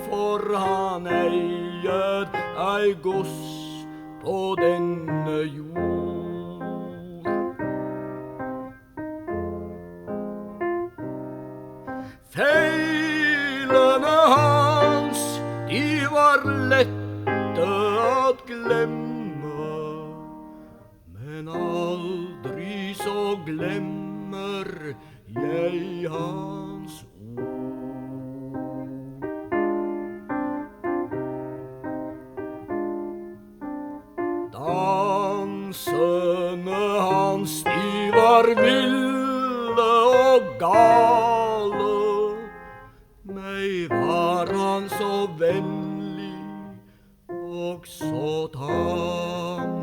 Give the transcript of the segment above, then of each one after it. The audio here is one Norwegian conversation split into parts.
for han eier ei gods på denne jord. Feilene hans, de var lette at glemme, men aldri så glemmer jeg hans ord. Dansene hans, de var ville og gale, meg var han så vennlig og så tam.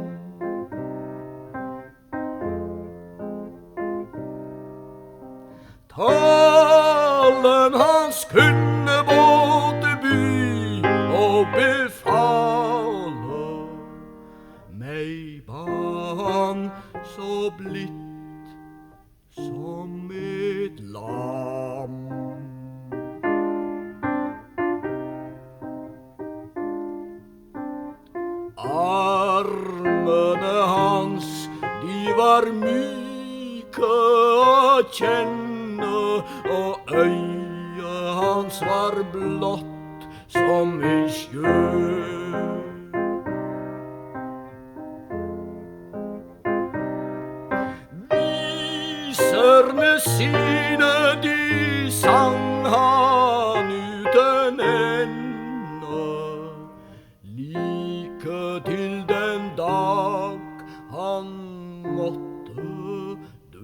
Talen hans kunne både by og befale, meg ba han så blidt som et lam. Armene hans, de var myke å kjenne, og øyet hans var blått som en sjø. Viserne sine, de sang han uten ende, like til den dag han måtte dø.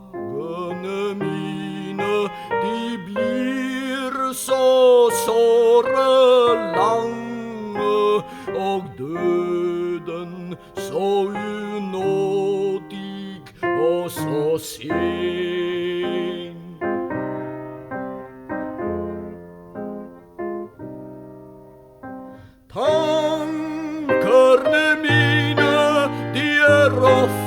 Dagene mine, de blir så såre lange, og døden så unådig og så sen. Tankerne mine, de ofte